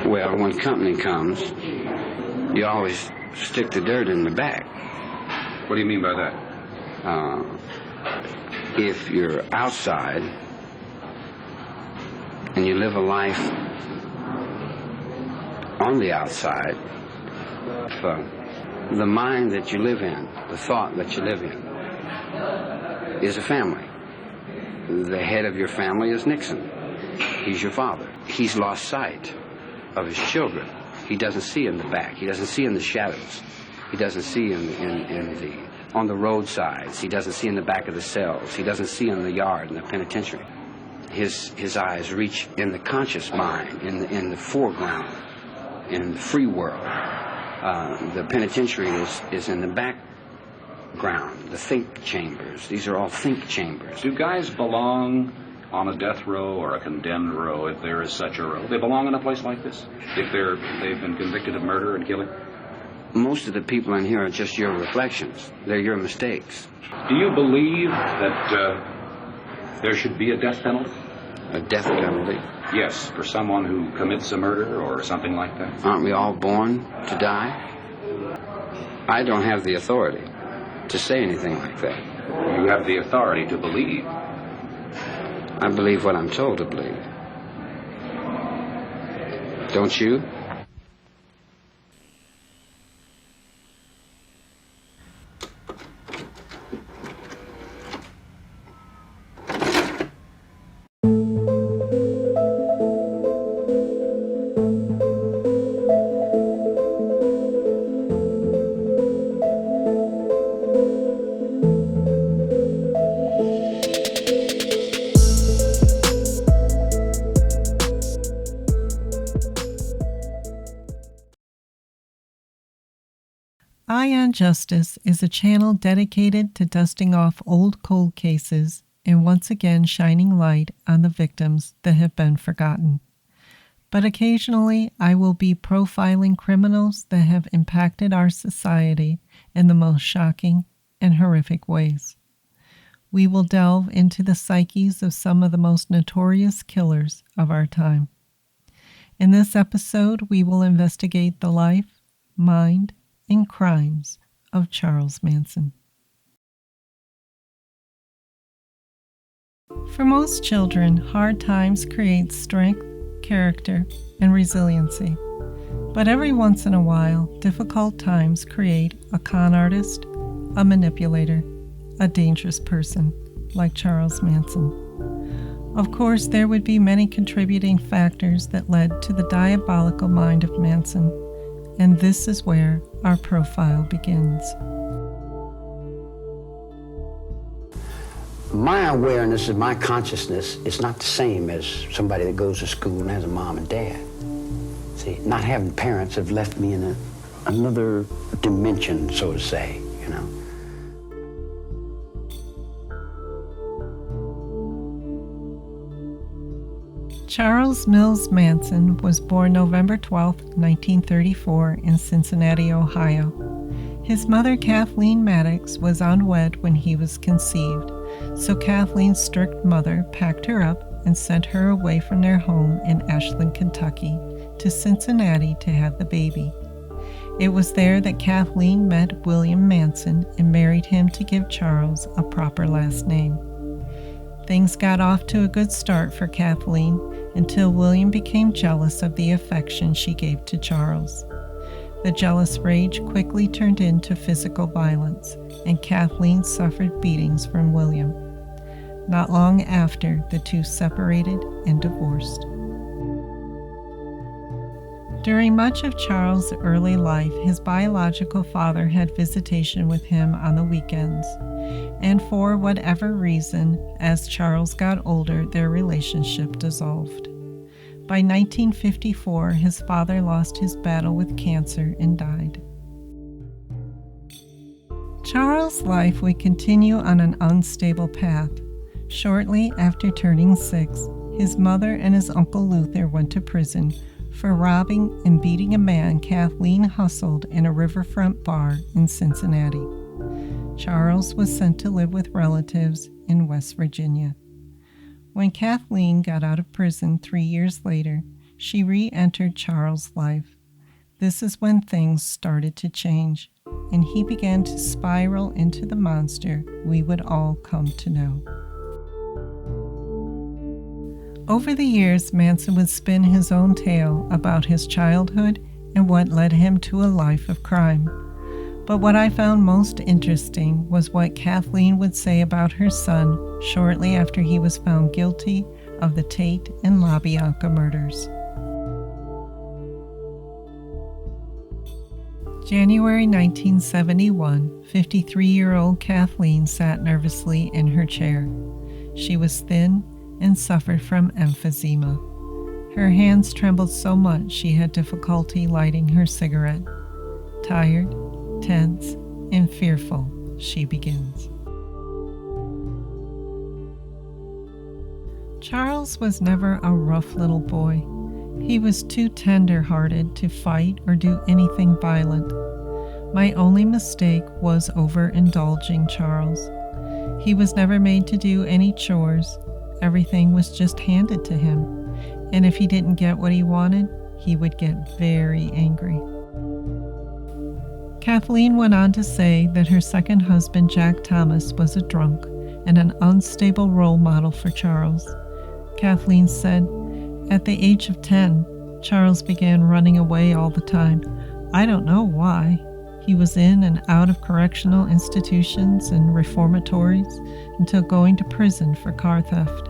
Well, when company comes, you always stick the dirt in the back. What do you mean by that? If you're outside and you live a life on the outside, the mind that you live in, the thought that you live in, is a family. The head of your family is Nixon. He's your father. He's lost sight of his children. He doesn't see in the back. He doesn't see in the shadows. He doesn't see on the roadsides. He doesn't see in the back of the cells. He doesn't see in the yard in the penitentiary. His eyes reach in the conscious mind, in the foreground, in the free world. The penitentiary is in the background, the think chambers. These are all think chambers. Do guys belong on a death row or a condemned row, if there is such a row? They belong in a place like this? If they've been convicted of murder and killing? Most of the people in here are just your reflections. They're your mistakes. Do you believe that there should be a death penalty? A death penalty? Yes, for someone who commits a murder or something like that. Aren't we all born to die? I don't have the authority to say anything like that. You have the authority to believe. I believe what I'm told to believe. Don't you? Eye on Justice is a channel dedicated to dusting off old cold cases and once again shining light on the victims that have been forgotten. But occasionally I will be profiling criminals that have impacted our society in the most shocking and horrific ways. We will delve into the psyches of some of the most notorious killers of our time. In this episode, we will investigate the life, mind, and crimes of Charles Manson. For most children, hard times create strength, character, and resiliency. But every once in a while, difficult times create a con artist, a manipulator, a dangerous person, like Charles Manson. Of course, there would be many contributing factors that led to the diabolical mind of Manson, and this is where our profile begins. My awareness and my consciousness is not the same as somebody that goes to school and has a mom and dad. See, not having parents have left me in another dimension, so to say, you know. Charles Mills Manson was born November 12, 1934 in Cincinnati, Ohio. His mother, Kathleen Maddox, was unwed when he was conceived, so Kathleen's strict mother packed her up and sent her away from their home in Ashland, Kentucky, to Cincinnati to have the baby. It was there that Kathleen met William Manson and married him to give Charles a proper last name. Things got off to a good start for Kathleen until William became jealous of the affection she gave to Charles. The jealous rage quickly turned into physical violence, and Kathleen suffered beatings from William. Not long after, the two separated and divorced. During much of Charles' early life, his biological father had visitation with him on the weekends, and for whatever reason, as Charles got older, their relationship dissolved. By 1954, his father lost his battle with cancer and died. Charles' life would continue on an unstable path. Shortly after turning 6, his mother and his uncle Luther went to prison for robbing and beating a man Kathleen hustled in a riverfront bar in Cincinnati. Charles was sent to live with relatives in West Virginia. When Kathleen got out of prison 3 years later, she re-entered Charles' life. This is when things started to change, and he began to spiral into the monster we would all come to know. Over the years, Manson would spin his own tale about his childhood and what led him to a life of crime. But what I found most interesting was what Kathleen would say about her son shortly after he was found guilty of the Tate and LaBianca murders. January 1971, 53-year-old Kathleen sat nervously in her chair. She was thin and suffered from emphysema. Her hands trembled so much she had difficulty lighting her cigarette. Tired, tense, and fearful, she begins. Charles was never a rough little boy. He was too tender-hearted to fight or do anything violent. My only mistake was overindulging Charles. He was never made to do any chores. Everything was just handed to him, and if he didn't get what he wanted, he would get very angry. Kathleen went on to say that her second husband, Jack Thomas, was a drunk and an unstable role model for Charles. Kathleen said, "At the age of 10, Charles began running away all the time. I don't know why. He was in and out of correctional institutions and reformatories until going to prison for car theft."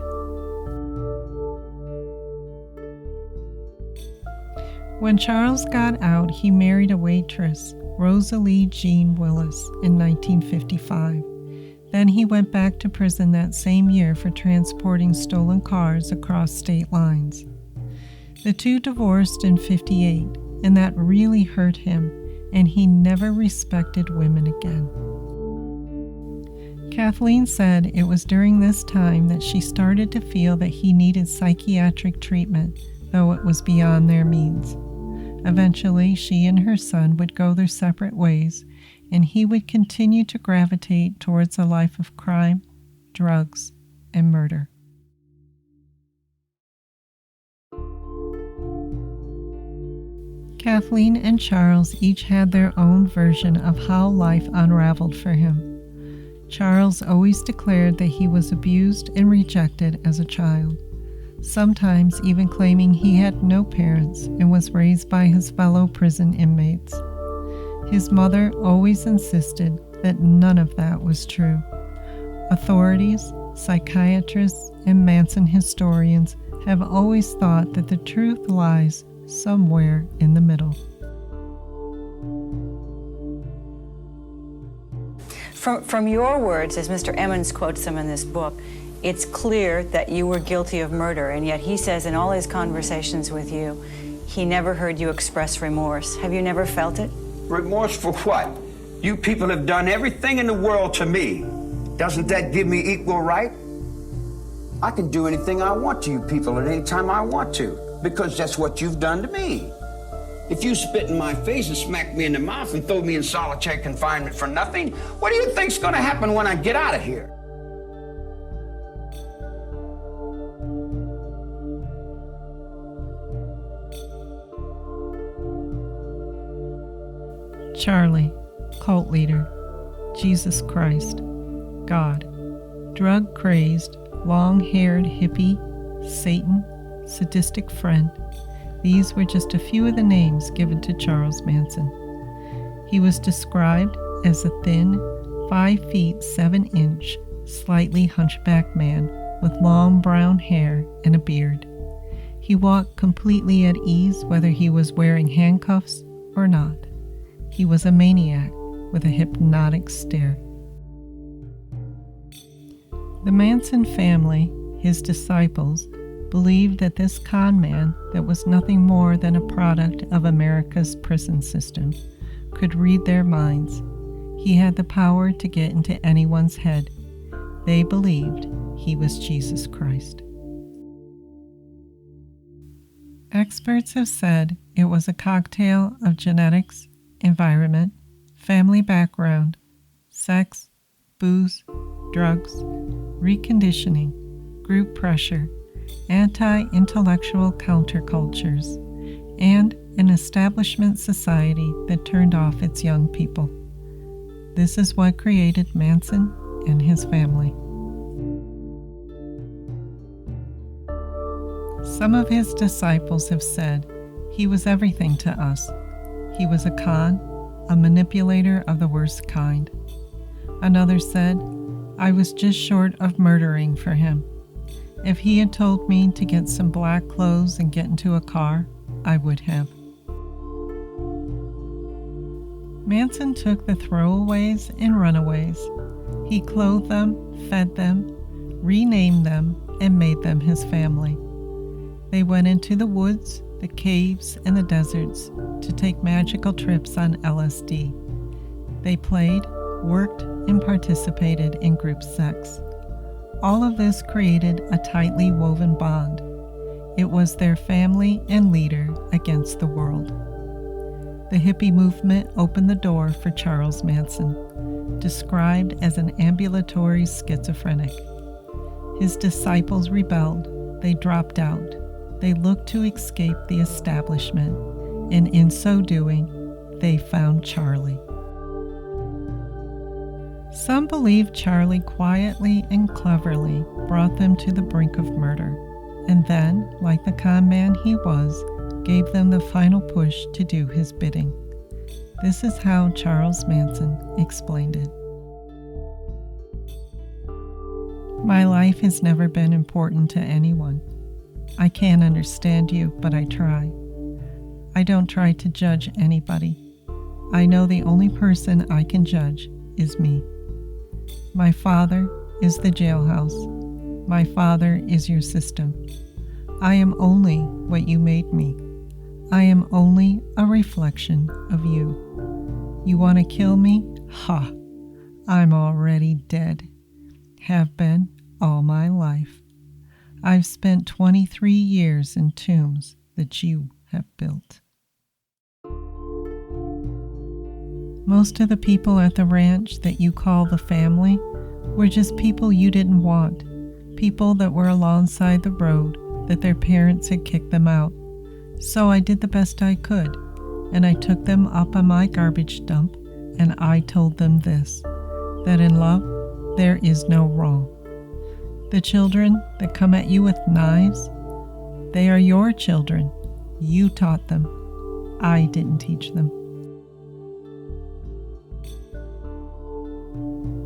When Charles got out, he married a waitress, Rosalie Jean Willis, in 1955. Then he went back to prison that same year for transporting stolen cars across state lines. The two divorced in 1958, and that really hurt him, and he never respected women again. Kathleen said it was during this time that she started to feel that he needed psychiatric treatment, though it was beyond their means. Eventually, she and her son would go their separate ways, and he would continue to gravitate towards a life of crime, drugs, and murder. Kathleen and Charles each had their own version of how life unraveled for him. Charles always declared that he was abused and rejected as a child, sometimes even claiming he had no parents and was raised by his fellow prison inmates. His mother always insisted that none of that was true. Authorities, psychiatrists, and Manson historians have always thought that the truth lies somewhere in the middle. From your words, as Mr. Emmons quotes them in this book, it's clear that you were guilty of murder, and yet he says in all his conversations with you, he never heard you express remorse. Have you never felt it? Remorse for what? You people have done everything in the world to me. Doesn't that give me equal right? I can do anything I want to you people at any time I want to, because that's what you've done to me. If you spit in my face and smack me in the mouth and throw me in solitary confinement for nothing, what do you think's gonna happen when I get out of here? Charlie, cult leader, Jesus Christ, God, drug-crazed, long-haired hippie, Satan, sadistic friend. These were just a few of the names given to Charles Manson. He was described as a thin, 5 feet 7 inch, slightly hunchbacked man with long brown hair and a beard. He walked completely at ease whether he was wearing handcuffs or not. He was a maniac with a hypnotic stare. The Manson family, his disciples, believed that this con man that was nothing more than a product of America's prison system could read their minds. He had the power to get into anyone's head. They believed he was Jesus Christ. Experts have said it was a cocktail of genetics, environment, family background, sex, booze, drugs, reconditioning, group pressure, anti-intellectual countercultures, and an establishment society that turned off its young people. This is what created Manson and his family. Some of his disciples have said he was everything to us. He was a con, a manipulator of the worst kind. Another said, I was just short of murdering for him. If he had told me to get some black clothes and get into a car, I would have. Manson took the throwaways and runaways. He clothed them, fed them, renamed them, and made them his family. They went into the woods, the caves, and the deserts to take magical trips on LSD. They played, worked, and participated in group sex. All of this created a tightly woven bond. It was their family and leader against the world. The hippie movement opened the door for Charles Manson, described as an ambulatory schizophrenic. His disciples rebelled, they dropped out, they looked to escape the establishment, and in so doing, they found Charlie. Some believe Charlie quietly and cleverly brought them to the brink of murder, and then, like the con man he was, gave them the final push to do his bidding. This is how Charles Manson explained it. My life has never been important to anyone. I can't understand you, but I try. I don't try to judge anybody. I know the only person I can judge is me. My father is the jailhouse. My father is your system. I am only what you made me. I am only a reflection of you. You want to kill me? Ha! I'm already dead. Have been all my life. I've spent 23 years in tombs that you have built. Most of the people at the ranch that you call the family were just people you didn't want, people that were alongside the road that their parents had kicked them out. So I did the best I could, and I took them up on my garbage dump, and I told them this, that in love, there is no wrong. The children that come at you with knives, they are your children. You taught them. I didn't teach them.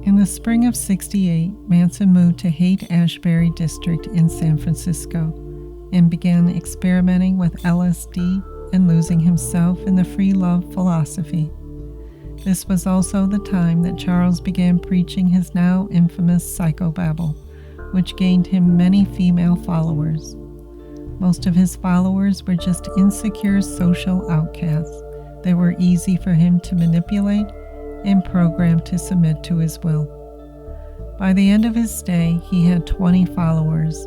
In the spring of '68, Manson moved to Haight-Ashbury District in San Francisco and began experimenting with LSD and losing himself in the free love philosophy. This was also the time that Charles began preaching his now infamous psychobabble, which gained him many female followers. Most of his followers were just insecure social outcasts that were easy for him to manipulate and program to submit to his will. By the end of his stay, he had 20 followers,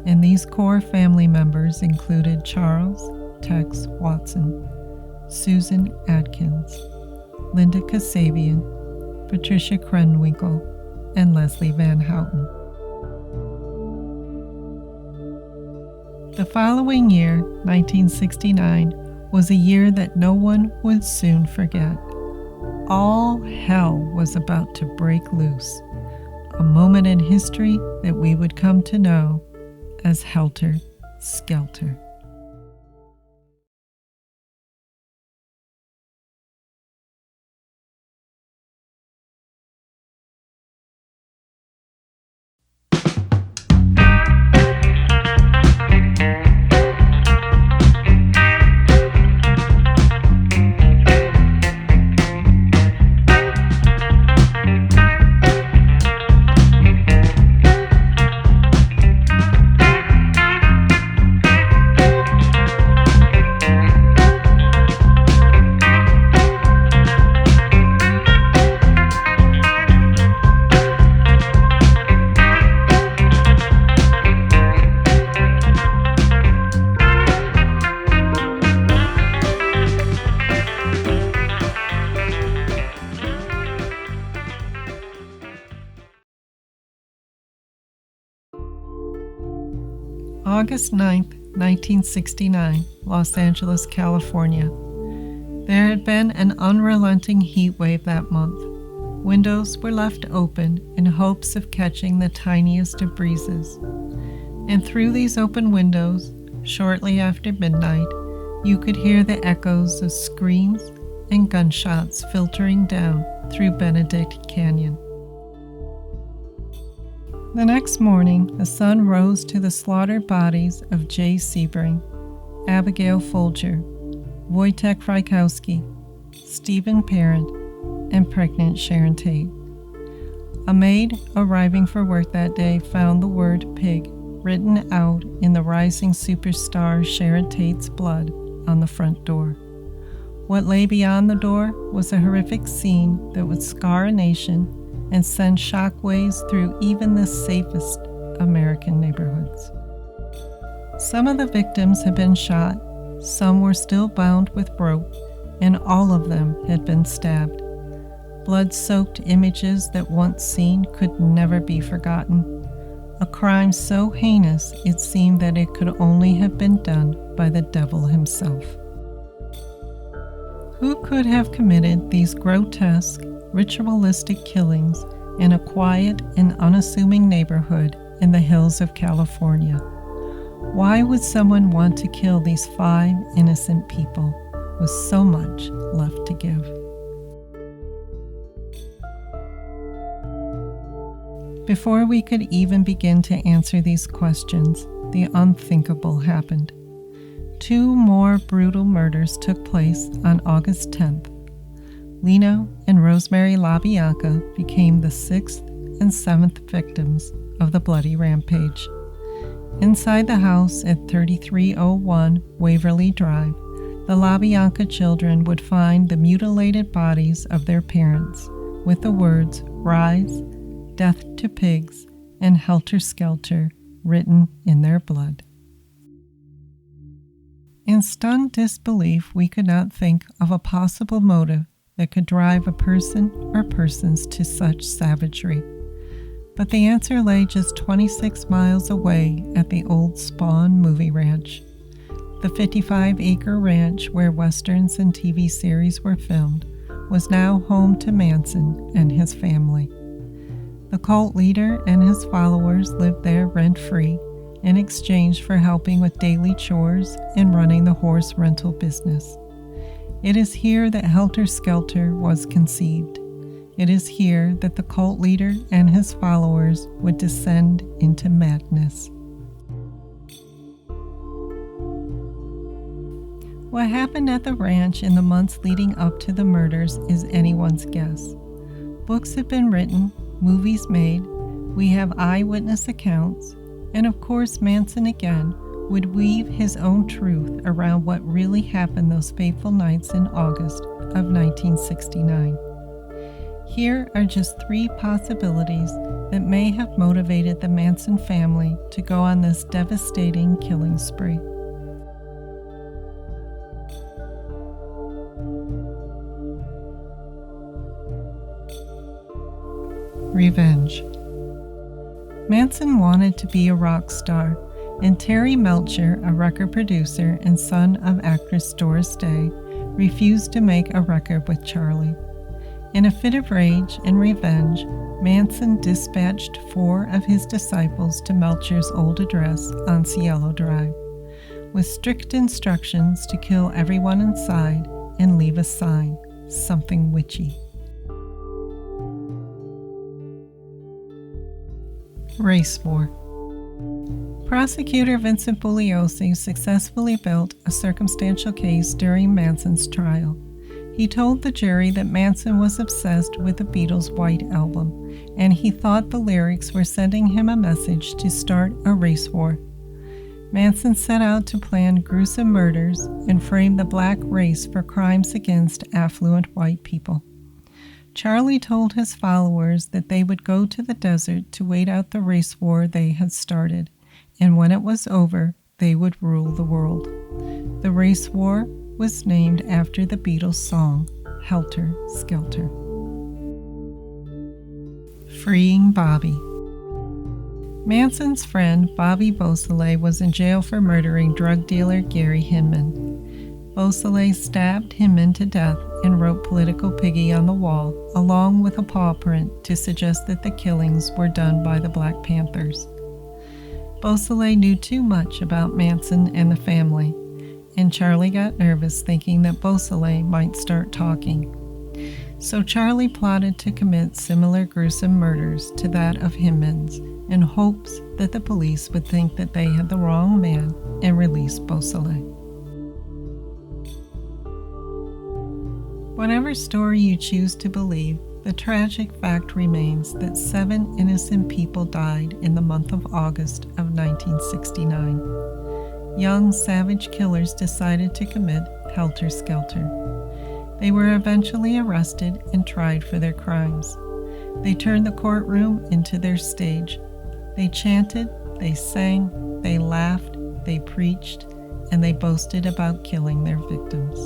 and these core family members included Charles Tex Watson, Susan Atkins, Linda Kasabian, Patricia Krenwinkel, and Leslie Van Houten. The following year, 1969, was a year that no one would soon forget. All hell was about to break loose, a moment in history that we would come to know as Helter Skelter. August 9th, 1969, Los Angeles, California. There had been an unrelenting heat wave that month. Windows were left open in hopes of catching the tiniest of breezes. And through these open windows, shortly after midnight, you could hear the echoes of screams and gunshots filtering down through Benedict Canyon. The next morning, the sun rose to the slaughtered bodies of Jay Sebring, Abigail Folger, Wojtek Frykowski, Stephen Parent, and pregnant Sharon Tate. A maid arriving for work that day found the word pig written out in the rising superstar Sharon Tate's blood on the front door. What lay beyond the door was a horrific scene that would scar a nation and send shockwaves through even the safest American neighborhoods. Some of the victims had been shot, some were still bound with rope, and all of them had been stabbed. Blood-soaked images that once seen could never be forgotten. A crime so heinous it seemed that it could only have been done by the devil himself. Who could have committed these grotesque, ritualistic killings in a quiet and unassuming neighborhood in the hills of California? Why would someone want to kill these 5 innocent people with so much left to give? Before we could even begin to answer these questions, the unthinkable happened. 2 more brutal murders took place on August 10th. Lino and Rosemary LaBianca became the 6th and 7th victims of the bloody rampage. Inside the house at 3301 Waverly Drive, the LaBianca children would find the mutilated bodies of their parents with the words "Rise," "Death to Pigs," and "Helter Skelter" written in their blood. In stunned disbelief, we could not think of a possible motive that could drive a person or persons to such savagery. But the answer lay just 26 miles away at the old Spawn movie ranch. The 55-acre ranch where westerns and TV series were filmed was now home to Manson and his family. The cult leader and his followers lived there rent-free in exchange for helping with daily chores and running the horse rental business. It is here that Helter Skelter was conceived. It is here that the cult leader and his followers would descend into madness. What happened at the ranch in the months leading up to the murders is anyone's guess. Books have been written, movies made, we have eyewitness accounts, and of course Manson again would weave his own truth around what really happened those fateful nights in August of 1969. Here are just 3 possibilities that may have motivated the Manson family to go on this devastating killing spree. Revenge. Manson wanted to be a rock star, and Terry Melcher, a record producer and son of actress Doris Day, refused to make a record with Charlie. In a fit of rage and revenge, Manson dispatched 4 of his disciples to Melcher's old address on Cielo Drive, with strict instructions to kill everyone inside and leave a sign, something witchy. Race war. Prosecutor Vincent Bugliosi successfully built a circumstantial case during Manson's trial. He told the jury that Manson was obsessed with the Beatles' White Album, and he thought the lyrics were sending him a message to start a race war. Manson set out to plan gruesome murders and frame the black race for crimes against affluent white people. Charlie told his followers that they would go to the desert to wait out the race war they had started, and when it was over, they would rule the world. The race war was named after the Beatles' song, Helter Skelter. Freeing Bobby. Manson's friend, Bobby Beausoleil, was in jail for murdering drug dealer Gary Hinman. Beausoleil stabbed Hinman to death and wrote "Political Piggy" on the wall, along with a paw print to suggest that the killings were done by the Black Panthers. Beausoleil knew too much about Manson and the family, and Charlie got nervous thinking that Beausoleil might start talking. So Charlie plotted to commit similar gruesome murders to that of Hinman's in hopes that the police would think that they had the wrong man and release Beausoleil. Whatever story you choose to believe, the tragic fact remains that 7 innocent people died in the month of August of 1969. Young, savage killers decided to commit helter-skelter. They were eventually arrested and tried for their crimes. They turned the courtroom into their stage. They chanted, they sang, they laughed, they preached, and they boasted about killing their victims.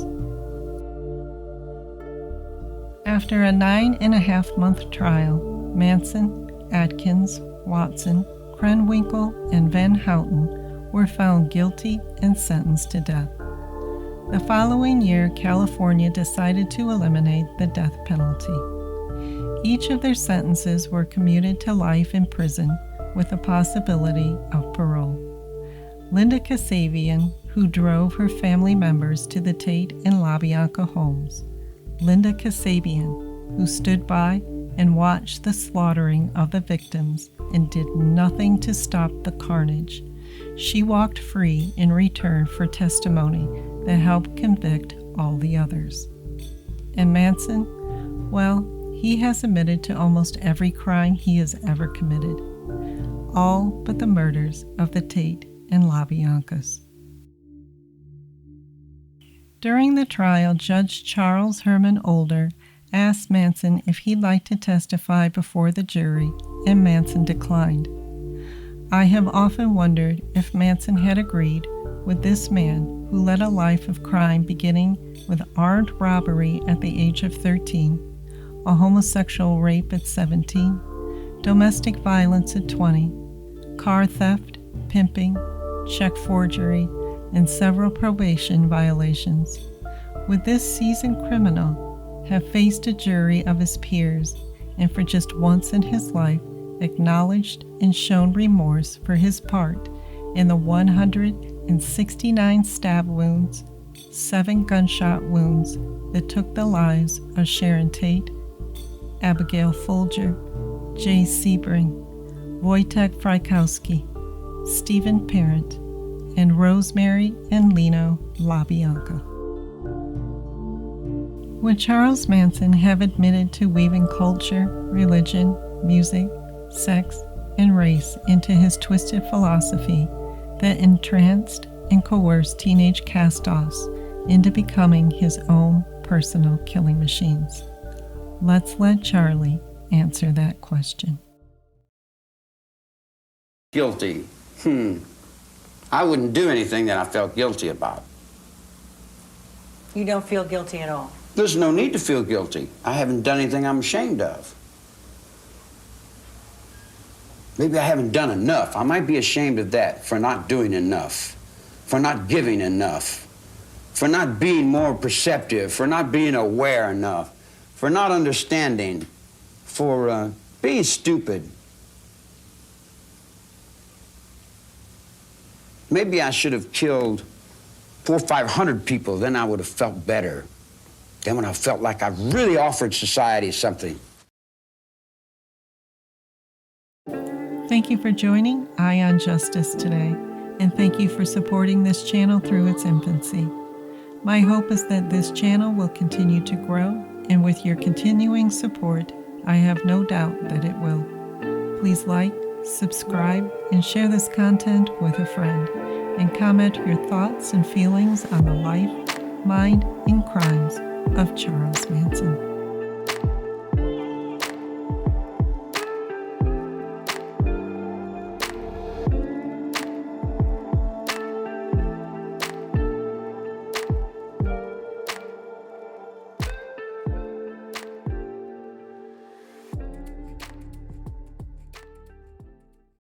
After a 9.5-month trial, Manson, Atkins, Watson, Krenwinkel, and Van Houten were found guilty and sentenced to death. The following year, California decided to eliminate the death penalty. Each of their sentences were commuted to life in prison with the possibility of parole. Linda Kasabian, who drove her family members to the Tate and LaBianca homes. Linda Kasabian, who stood by and watched the slaughtering of the victims and did nothing to stop the carnage. She walked free in return for testimony that helped convict all the others. And Manson, well, he has admitted to almost every crime he has ever committed, all but the murders of the Tate and LaBiancas. During the trial, Judge Charles Herman Older asked Manson if he'd like to testify before the jury, and Manson declined. I have often wondered if Manson had agreed with this man who led a life of crime beginning with armed robbery at the age of 13, a homosexual rape at 17, domestic violence at 20, car theft, pimping, check forgery, and several probation violations. Would this seasoned criminal have faced a jury of his peers and for just once in his life acknowledged and shown remorse for his part in the 169 stab wounds, 7 gunshot wounds that took the lives of Sharon Tate, Abigail Folger, Jay Sebring, Wojtek Frykowski, Stephen Parent, and Rosemary and Leno LaBianca. Would Charles Manson have admitted to weaving culture, religion, music, sex, and race into his twisted philosophy that entranced and coerced teenage cast-offs into becoming his own personal killing machines? Let's let Charlie answer that question. Guilty. I wouldn't do anything that I felt guilty about. You don't feel guilty at all? There's no need to feel guilty. I haven't done anything I'm ashamed of. Maybe I haven't done enough. I might be ashamed of that, for not doing enough, for not giving enough, for not being more perceptive, for not being aware enough, for not understanding, for being stupid. Maybe I should have killed 400 or 500 people, then I would have felt better. Then when I felt like I really offered society something. Thank you for joining Eye on Justice today, and thank you for supporting this channel through its infancy. My hope is that this channel will continue to grow, and with your continuing support, I have no doubt that it will. Please like, subscribe, and share this content with a friend, and comment your thoughts and feelings on the life, mind, and crimes of Charles Manson.